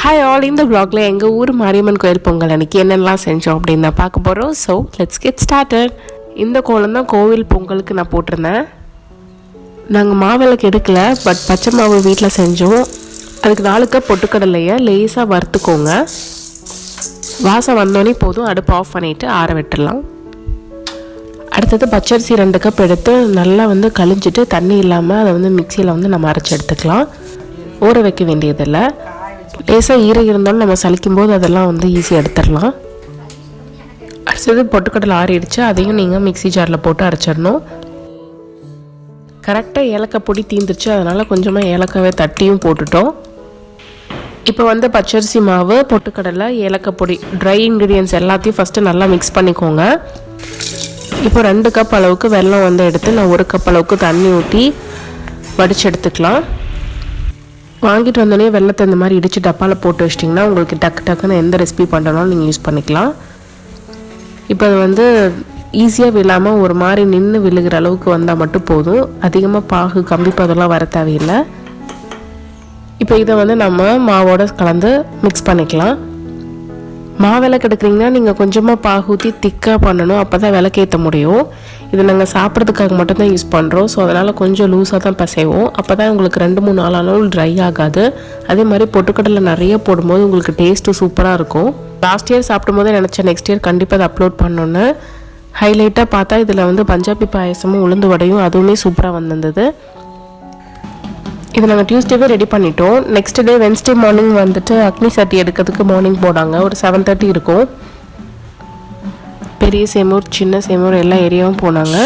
Hi all, இந்த vlogல எங்கள் ஊர் மாரியம்மன் கோயில் பொங்கல் அன்றைக்கி என்னென்னலாம் செஞ்சோம் அப்படின்னு தான் பார்க்க போகிறோம். So let's get started. இந்த கோலம் தான் கோவில் பொங்கலுக்கு நான் போட்டிருந்தேன். நாங்கள் மாவிளக்கு எடுக்கலை, பட் பச்சை மாவு வீட்டில் செஞ்சோம். அதுக்கு 4 கப் பொட்டுக்கடலையை லேசாக வறுத்துக்கோங்க. வாசம் வந்தோடனே போதும், அடுப்பு ஆஃப் பண்ணிவிட்டு ஆற விட்டுடலாம். அடுத்தது பச்சரிசி 2 கப் எடுத்து நல்லா கழிஞ்சிட்டு தண்ணி இல்லாமல் அதை மிக்சியில் நம்ம அரைச்சி எடுத்துக்கலாம். ஊற வைக்க வேண்டியதில்லை. லேசாக ஈரம் இருந்தாலும் நம்ம சலிக்கும் போது அதெல்லாம் ஈஸியாக எடுத்துடலாம். அடுத்தது பொட்டுக்கடலை ஆறிடுச்சு, அதையும் நீங்கள் மிக்சி ஜாரில் போட்டு அரைச்சிடணும். கரெக்டாக ஏலக்காய் பொடி தீந்துருச்சு, அதனால் கொஞ்சமாக ஏலக்காவே தட்டியும் போட்டுட்டோம். இப்போ பச்சரிசி மாவு, பொட்டுக்கடலை, ஏலக்காய் பொடி, ட்ரை இன்க்ரீடியன்ஸ் எல்லாத்தையும் ஃபஸ்ட்டு நல்லா மிக்ஸ் பண்ணிக்கோங்க. இப்போ 2 கப் அளவுக்கு வெல்லம் எடுத்து நான் 1 கப் அளவுக்கு தண்ணி ஊற்றி வடித்து எடுத்துக்கலாம். வாங்கிட்டு வந்தோடனே வெள்ளத்தை இந்த மாதிரி இடித்து டப்பாவில் போட்டு வச்சிட்டிங்கன்னா உங்களுக்கு டக்குன்னு எந்த ரெசிபி பண்ணுறனாலும் நீங்கள் யூஸ் பண்ணிக்கலாம். இப்போ அது ஈஸியாக விழாமல் ஒரு மாதிரி நின்று விழுகிற அளவுக்கு வந்தால் மட்டும் போதும். அதிகமாக பாகு கம்பி பதெல்லாம் வர தேவையில்லை. இப்போ இதை நம்ம மாவோடு கலந்து மிக்ஸ் பண்ணிக்கலாம். மாவிளக்கு எடுக்கிறீங்கன்னா நீங்கள் கொஞ்சமாக பாகு ஊற்றி திக்காக பண்ணணும், அப்போ தான் விளக்கேற்ற முடியும். இது நாங்கள் சாப்பிட்றதுக்காக மட்டும்தான் யூஸ் பண்ணுறோம். ஸோ அதனால் கொஞ்சம் லூஸாக தான் பசைவோம். அப்போ தான் உங்களுக்கு 2-3 நாள் ஆனாலும் ட்ரை ஆகாது. அதே மாதிரி பொட்டுக்கடலை நிறைய போடும்போது உங்களுக்கு டேஸ்ட்டு சூப்பராக இருக்கும். லாஸ்ட் இயர் சாப்பிடும் போதே நினச்சேன் நெக்ஸ்ட் இயர் கண்டிப்பாக அதை அப்லோட் பண்ணணுன்னு. ஹைலைட்டாக பார்த்தா இதில் பஞ்சாபி பாயசமும் உளுந்து வடையும் அதுவுமே சூப்பராக வந்திருந்தது. இது நாங்கள் டியூஸ்டேவே ரெடி பண்ணிட்டோம். நெக்ஸ்ட் டே வென்ஸ்டே மார்னிங் அக்னி சட்டி எடுக்கிறதுக்கு மார்னிங் போனாங்க. ஒரு 7:30 இருக்கும். பெரிய சேமூர், சின்ன சேமூர் எல்லா ஏரியாவும் போனாங்க.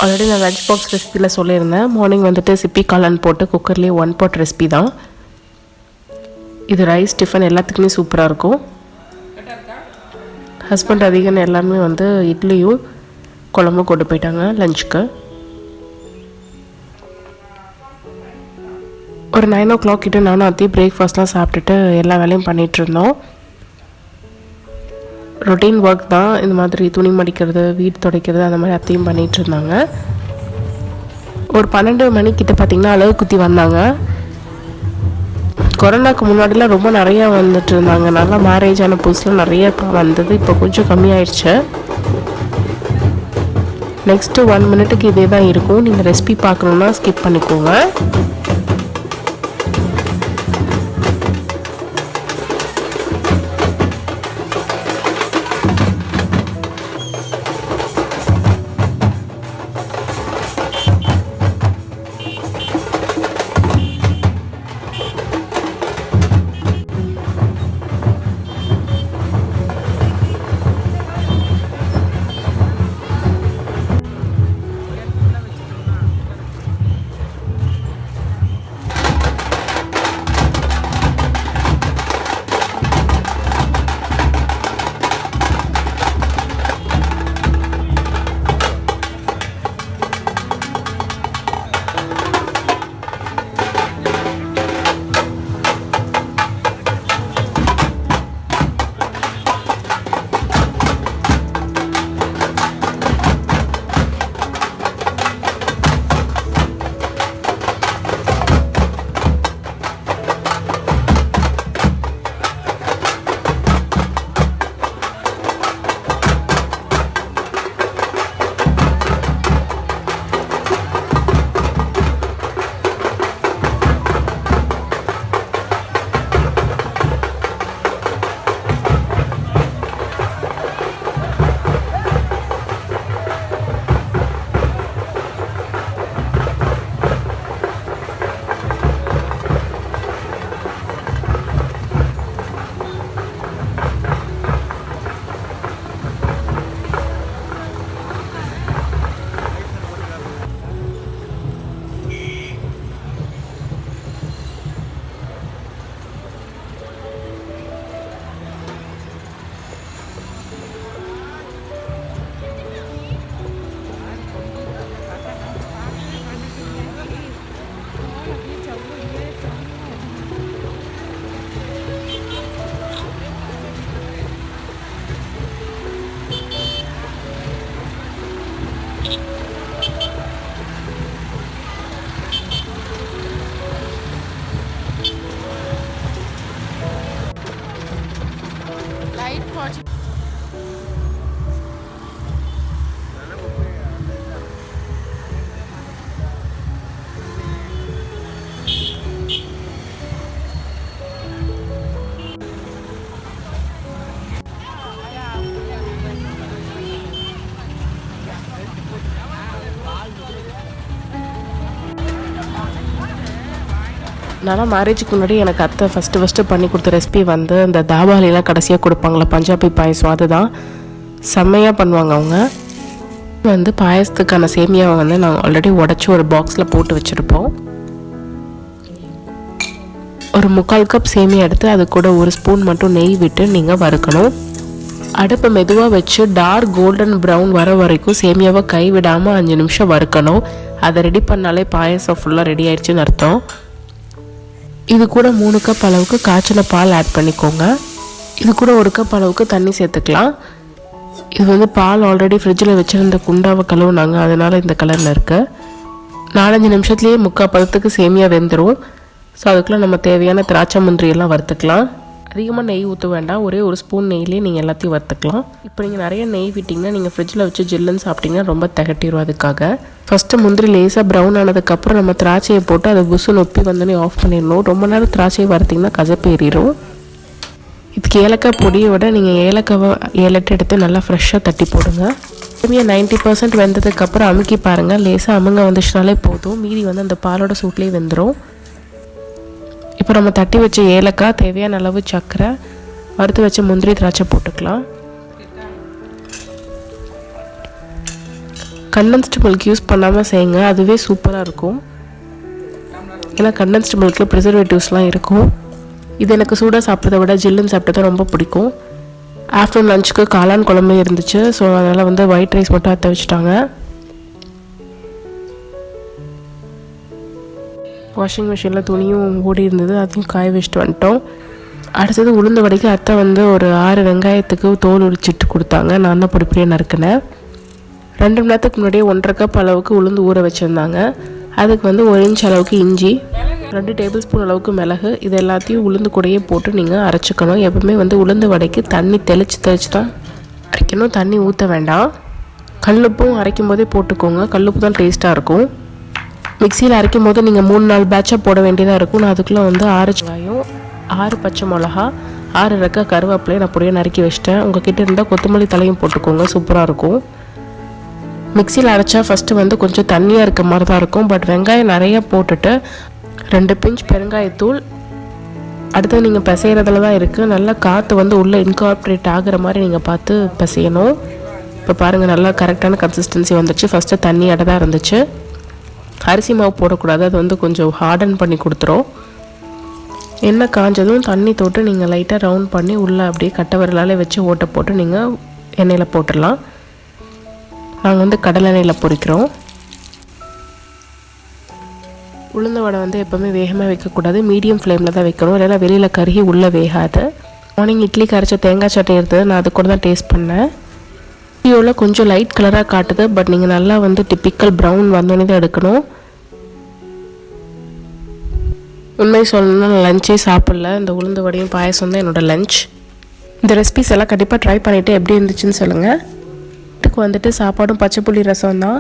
ஆல்ரெடி நான் லஞ்ச் பாக்ஸ் ரெசிபியில் சொல்லியிருந்தேன். மார்னிங் சிப்பி காளான் போட்டு குக்கர்லேயே 1 pot ரெசிபி தான் இது. ரைஸ் டிஃபன் எல்லாத்துக்குமே சூப்பராக இருக்கும். ஹஸ்பண்ட் அதிகம் எல்லாருமே இட்லியும் குழம்பும் கொண்டு போயிட்டாங்க லஞ்சுக்கு. ஒரு 9 o'clock கிட்ட நானும் அத்தையும் பிரேக்ஃபாஸ்ட்லாம் சாப்பிட்டுட்டு எல்லா வேலையும் பண்ணிகிட்ருந்தோம். ரொட்டீன் ஒர்க் தான். இந்த மாதிரி துணி மடிக்கிறது, வீடு துடைக்கிறது, அந்த மாதிரி அத்தையும் பண்ணிகிட்டு இருந்தாங்க. ஒரு 12 மணிக்கிட்ட பார்த்திங்கன்னா அளவு குத்தி வந்தாங்க. கொரோனாவுக்கு முன்னாடிலாம் ரொம்ப நிறையா இருந்தாங்க. நல்லா மேரேஜ் ஆன புதுசில் நிறைய வந்தது. இப்போ கொஞ்சம் கம்மியாயிடுச்சு. நெக்ஸ்ட்டு 1 minute இதே தான் இருக்கும். நீங்கள் ரெசிபி பார்க்கணுன்னா ஸ்கிப் பண்ணிக்கோங்க. நான் மேரேஜுக்கு முன்னாடி எனக்கு அத்தை ஃபஸ்ட்டு பண்ணி கொடுத்த ரெசிபி வந்து இந்த தாபாலிலாம் கடைசியாக கொடுப்பாங்களே பஞ்சாபி பாயசம், அதுதான் செம்மையாக பண்ணுவாங்க அவங்க. வந்து பாயசத்துக்கான சேமியாவை வந்து நாங்கள் ஆல்ரெடி உடச்சி ஒரு பாக்ஸில் போட்டு வச்சுருப்போம். ஒரு 3/4 கப் சேமியா எடுத்து அது கூட 1 ஸ்பூன் மட்டும் நெய் விட்டு நீங்கள் வறுக்கணும். அடுப்பை மெதுவாக வச்சு டார்க் கோல்டன் ப்ரௌன் வர வரைக்கும் சேமியாவை கைவிடாமல் 5 நிமிஷம் வறுக்கணும். அதை ரெடி பண்ணாலே பாயசம் ஃபுல்லாக ரெடி ஆயிடுச்சுன்னு அர்த்தம். இது கூட 3 கப் அளவுக்கு காய்ச்சின பால் ஆட் பண்ணிக்கோங்க. இது கூட 1 கப் அளவுக்கு தண்ணி சேர்த்துக்கலாம். இது வந்து பால் ஆல்ரெடி ஃப்ரிட்ஜில் வச்சுருந்த குண்டாவை கழுவுனாங்க, அதனால் இந்த கலரில் இருக்குது. 4-5 நிமிஷத்துலேயே 3/4 பதத்துக்கு சேமியா வெந்துடும். ஸோ அதுக்குள்ளே நம்ம தேவையான திராட்சை முந்திரியெல்லாம் வறுத்துக்கலாம். அதிகமாக நெய் ஊற்ற வேண்டாம், ஒரே 1 ஸ்பூன் நெய்லேயே நீங்கள் எல்லாத்தையும் வறுத்துக்கலாம். இப்போ நீங்கள் நிறைய நெய் விட்டிங்கன்னா நீங்கள் ஃப்ரிட்ஜில் வச்சு ஜில்லுன்னு சாப்பிட்டிங்கன்னா ரொம்ப திகட்டிடும். அதுக்காக ஃபஸ்ட்டு முந்திரி லேசாக ப்ரௌன் ஆனதுக்கப்புறம் நம்ம திராட்சையை போட்டு அதை புசு நொப்பி வந்தோடனே ஆஃப் பண்ணிடணும். ரொம்ப நேரம் திராட்சையை வறுத்திங்கன்னா கசப்பு ஏறிடும். இதுக்கு ஏலக்காய் பொடியை விட நீங்கள் ஏலக்காவை 7-8 எடுத்து நல்லா ஃப்ரெஷ்ஷாக தட்டி போடுங்க. சேமியா 90% வெந்ததுக்கப்புறம் அமுக்கி பாருங்கள். லேசாக அமுங்க வந்துச்சுனாலே போதும், மீதி வந்து அந்த பாலோட சூட்லேயே வெந்துடும். இப்போ நம்ம தட்டி வச்ச ஏலக்காய், தேவையான அளவு சர்க்கரை, வறுத்து வச்ச முந்திரி திராட்சை போட்டுக்கலாம். கண்டென்ஸ்டு மில்க் யூஸ் பண்ணாமல் செய்யுங்க, அதுவே சூப்பராக இருக்கும். ஏன்னா கண்டென்ஸ்டு மில்கில் ப்ரிசர்வேட்டிவ்ஸ்லாம் இருக்கும். இது எனக்கு சூடாக சாப்பிட்றத விட ஜில்லுன்னு சாப்பிட்டது ரொம்ப பிடிக்கும். ஆஃப்டர்நூன் லஞ்சுக்கு காளான் குழம்பு இருந்துச்சு, ஸோ அதனால் வந்து ஒயிட் ரைஸ் மட்டும் அத்தை வச்சுட்டாங்க. வாஷிங் மிஷினில் துணியும் ஓடி இருந்தது, அதையும் காய வச்சுட்டு வந்துட்டோம். அடுத்தது உளுந்து வடைக்கு அத்தை வந்து ஒரு 6 வெங்காயத்துக்கு தோல் உரிச்சிட்டு கொடுத்தாங்க. நான் தான் பொடிப்படியாக நறுக்கினேன். 2 மணி நேரத்துக்கு முன்னாடியே 1/2 கப் அளவுக்கு உளுந்து ஊற வச்சுருந்தாங்க. அதுக்கு வந்து 1 இன்ச் அளவுக்கு இஞ்சி, 2 டேபிள் ஸ்பூன் அளவுக்கு மிளகு, இது எல்லாத்தையும் உளுந்து கூடையே போட்டு நீங்கள் அரைச்சிக்கணும். எப்பவுமே வந்து உளுந்து வடைக்கு தண்ணி தெளித்து தான் அரைக்கணும், தண்ணி ஊற்ற வேண்டாம். கல்லுப்பும் அரைக்கும் போதே போட்டுக்கோங்க, கல்லுப்பு தான் டேஸ்ட்டாக இருக்கும். மிக்சியில் அரைக்கும் போது நீங்கள் 3-4 பேட்சாக போட வேண்டியதாக இருக்கும். நான் அதுக்குள்ளே வந்து 6 வெங்காயம், 6 பச்சை மிளகா, 6 ரெக்கை கருவேப்பிலையை நான் பொடியாக நறுக்கி வச்சிட்டேன். உங்கள்கிட்ட இருந்தால் கொத்தமல்லி தலையும் போட்டுக்கோங்க, சூப்பராக இருக்கும். மிக்சியில் அரைச்சா ஃபஸ்ட்டு வந்து கொஞ்சம் தண்ணியாக இருக்க மாதிரி தான் இருக்கும். பட் வெங்காயம் நிறையா போட்டுட்டு 2 பிஞ்ச் பெருங்காயத்தூள், அடுத்து நீங்கள் பிசைகிறதுல தான் இருக்குது. நல்லா காற்று வந்து உள்ளே இன்கார்பரேட் ஆகிற மாதிரி நீங்கள் பார்த்து பிசையணும். இப்போ பாருங்கள், நல்லா கரெக்டான கன்சிஸ்டன்சி வந்துச்சு. ஃபஸ்ட்டு தண்ணியோட தான் இருந்துச்சு. அரிசி மாவு போடக்கூடாது, அது வந்து கொஞ்சம் ஹார்டன் பண்ணி கொடுத்துரும். எண்ணெய் காஞ்சதும் தண்ணி தொட்டு நீங்கள் லைட்டாக ரவுண்ட் பண்ணி உள்ளே அப்படியே கட்டை விரலாலே வச்சு ஓட்டை போட்டு நீங்கள் எண்ணெயில் போட்டுடலாம். நாங்கள் வந்து கடலை எண்ணெயில் பொரிக்கிறோம். உளுந்த வடை வந்து எப்போவுமே வேகமாக வைக்கக்கூடாது, மீடியம் ஃப்ளேமில் தான் வைக்கணும், இல்லைன்னா வெளியில் கருகி உள்ளே வேகாது. மார்னிங் இட்லிக்கு அரைச்ச தேங்காய் சட்னி இருந்தது, நான் அது கூட தான் டேஸ்ட் பண்ணேன். வீடியோவில் கொஞ்சம் லைட் கலராக காட்டுது, பட் நீங்கள் நல்லா வந்து டிப்பிக்கல் ப்ரௌன் வந்தோடனே தான் எடுக்கணும். உண்மை சொல்லணும்னா நான் லஞ்சே சாப்பிடல, இந்த உளுந்து வடையும் பாயசம் தான் என்னோடய லஞ்ச். இந்த ரெசிபிஸ் எல்லாம் கண்டிப்பாக ட்ரை பண்ணிவிட்டு எப்படி இருந்துச்சுன்னு சொல்லுங்கள். வீட்டுக்கு வந்துட்டு சாப்பாடும் பச்சைப்புளி ரசம் தான்.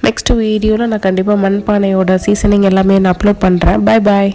நெக்ஸ்ட் வீடியோவில் நான் கண்டிப்பாக மண்பானையோட சீசனிங் எல்லாமே நான் அப்லோட் பண்ணுறேன். பாய் பாய்.